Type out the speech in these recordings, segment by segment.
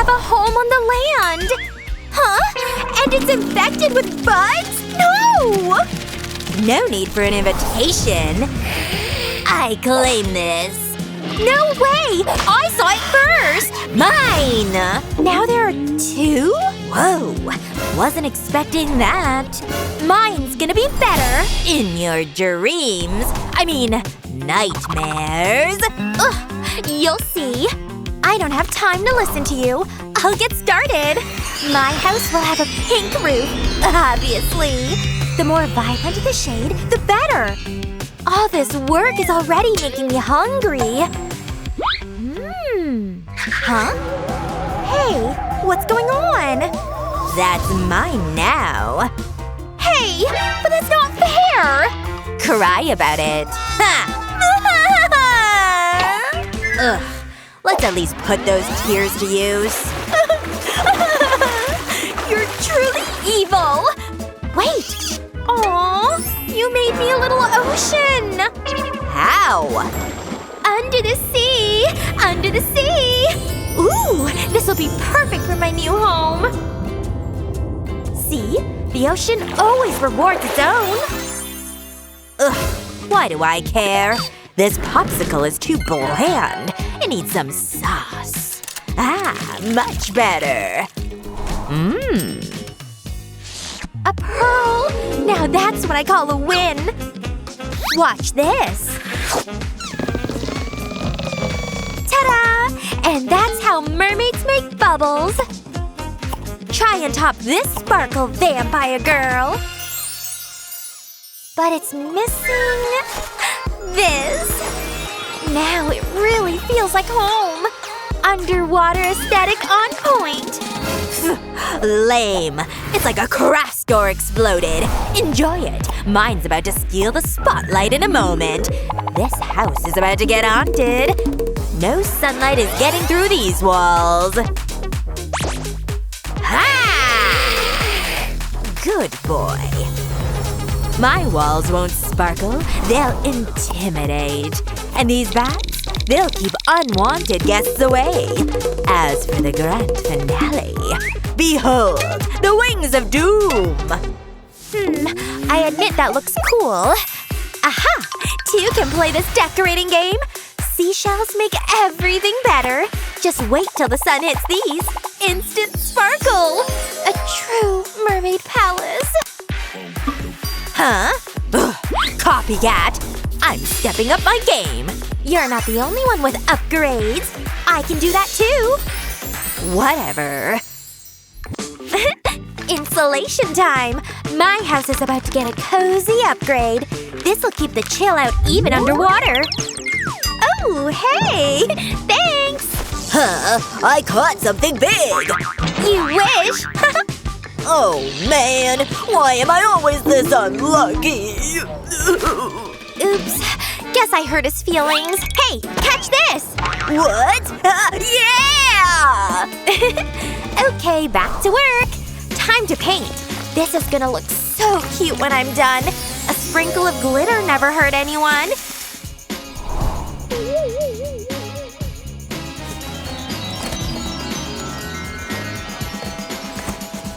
a home on the land! Huh? And it's infected with bugs? No! No need for an invitation. I claim this. No way! I saw it first! Mine! Now there are 2? Whoa. Wasn't expecting that. Mine's gonna be better. In your dreams. I mean, nightmares. Ugh, you'll see. I don't have time to listen to you. I'll get started. My house will have a pink roof, obviously. The more vibrant the shade, the better. All this work is already making me hungry. Huh? Hey, what's going on? That's mine now. Hey, but that's not fair! Cry about it. Ha! Ugh. Let's at least put those tears to use. You're truly evil! Wait! Aww, you made me a little ocean! How? Under the sea! Under the sea! Ooh, this'll be perfect for my new home! See? The ocean always rewards its own! Ugh, why do I care? This popsicle is too bland. It needs some sauce. Ah, much better. Mmm. A pearl? Now that's what I call a win! Watch this! Ta-da! And that's how mermaids make bubbles! Try and top this sparkle, vampire girl! But it's missing… this! Now it really feels like home! Underwater aesthetic on point! Lame. It's like a craft store exploded. Enjoy it. Mine's about to steal the spotlight in a moment. This house is about to get haunted. No sunlight is getting through these walls. Ha! Good boy. My walls won't sparkle. They'll intimidate. And these bats? They'll keep unwanted guests away. As for the grand finale, behold, the wings of doom! I admit that looks cool. Aha! 2 can play this decorating game. Seashells make everything better. Just wait till the sun hits these. Instant sparkle! A true mermaid palace. Huh? Ugh, copycat! I'm stepping up my game. You're not the only one with upgrades. I can do that too. Whatever. Insulation time! My house is about to get a cozy upgrade. This'll keep the chill out even underwater. Oh, hey! Thanks! Huh? I caught something big! You wish! Oh, man! Why am I always this unlucky? Oops. Guess I hurt his feelings. Hey, catch this! What? Yeah! Okay, back to work. Time to paint. This is gonna look so cute when I'm done. A sprinkle of glitter never hurt anyone.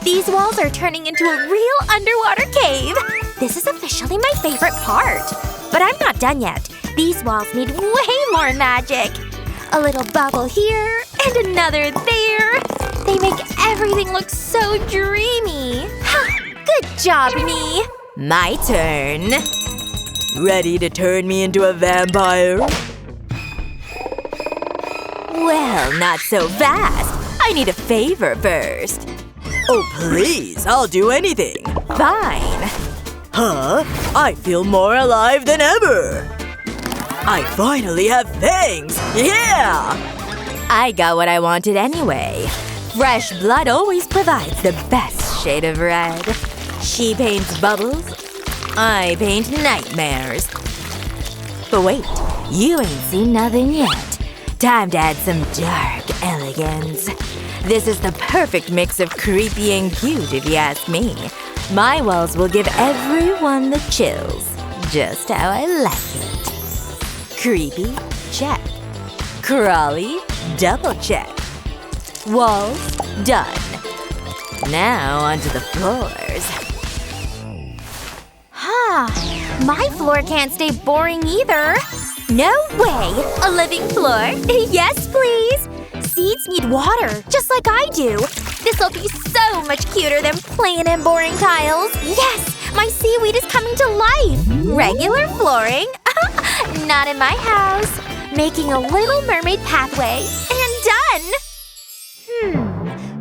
These walls are turning into a real underwater cave. This is officially my favorite part. But I'm not done yet. These walls need way more magic. A little bubble here, and another there. They make everything look so dreamy. Good job, me. My turn. Ready to turn me into a vampire? Well, not so fast. I need a favor first. Oh, please. I'll do anything. Fine. Huh? I feel more alive than ever. I finally have fangs! Yeah! I got what I wanted anyway. Fresh blood always provides the best shade of red. She paints bubbles. I paint nightmares. But wait, you ain't seen nothing yet. Time to add some dark elegance. This is the perfect mix of creepy and cute, if you ask me. My walls will give everyone the chills. Just how I like it. Creepy? Check. Crawly? Double check. Walls, done. Now onto the floors. My floor can't stay boring either. No way! A living floor? Yes, please! Seeds need water, just like I do. This'll be so much cuter than plain and boring tiles. Yes! My seaweed is coming to life! Regular flooring? Not in my house. Making a little mermaid pathway. And done!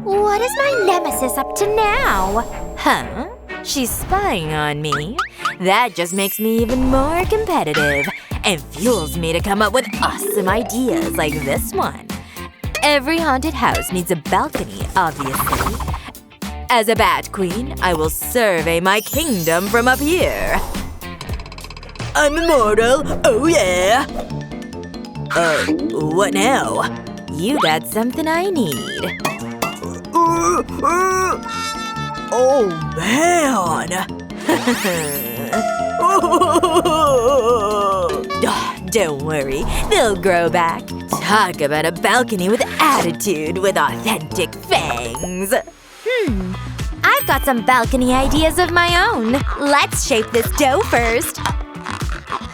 What is my nemesis up to now? Huh? She's spying on me. That just makes me even more competitive and fuels me to come up with awesome ideas like this one. Every haunted house needs a balcony, obviously. As a bat queen, I will survey my kingdom from up here. I'm immortal, oh yeah! What now? You got something I need. Oh, man! Don't worry, they'll grow back. Talk about a balcony with attitude with authentic fangs. I've got some balcony ideas of my own. Let's shape this dough first.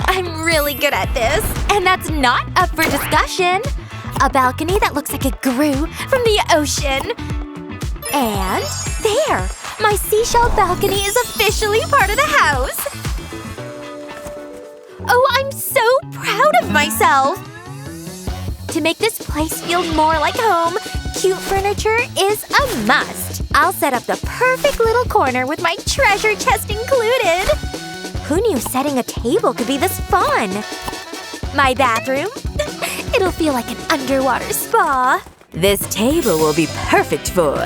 I'm really good at this. And that's not up for discussion. A balcony that looks like it grew from the ocean. And there! My seashell balcony is officially part of the house! Oh, I'm so proud of myself! To make this place feel more like home, cute furniture is a must. I'll set up the perfect little corner with my treasure chest included. Who knew setting a table could be this fun? My bathroom? It'll feel like an underwater spa. This table will be perfect for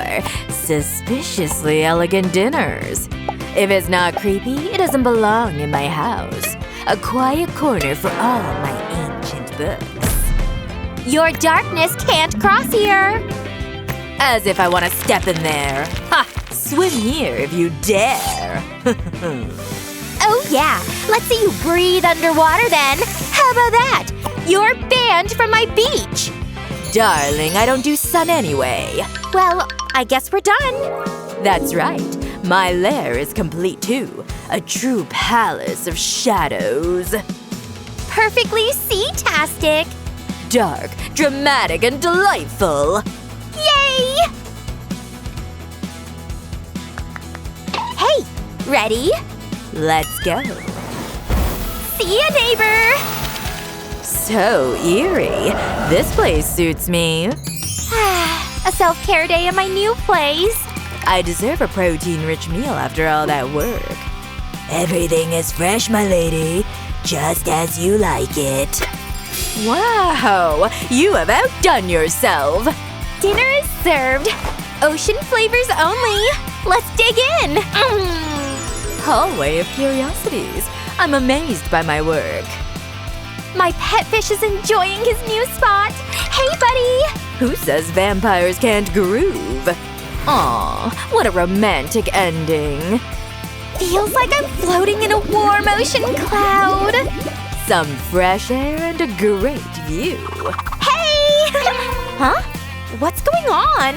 suspiciously elegant dinners. If it's not creepy, it doesn't belong in my house. A quiet corner for all my ancient books. Your darkness can't cross here! As if I want to step in there. Ha! Swim here if you dare. Oh yeah, let's see you breathe underwater then. How about that? You're banned from my beach! Darling, I don't do sun anyway. Well, I guess we're done. That's right. My lair is complete too. A true palace of shadows. Perfectly sea-tastic. Dark, dramatic, and delightful. Yay! Hey, ready? Let's go. See ya, neighbor! So eerie. This place suits me. A self-care day in my new place. I deserve a protein-rich meal after all that work. Everything is fresh, my lady. Just as you like it. Wow! You have outdone yourself! Dinner is served. Ocean flavors only. Let's dig in. Hallway of curiosities. I'm amazed by my work. My pet fish is enjoying his new spot. Hey, buddy! Who says vampires can't groove? Aw, what a romantic ending. Feels like I'm floating in a warm ocean cloud. Some fresh air and a great view. Hey! Huh? What's going on?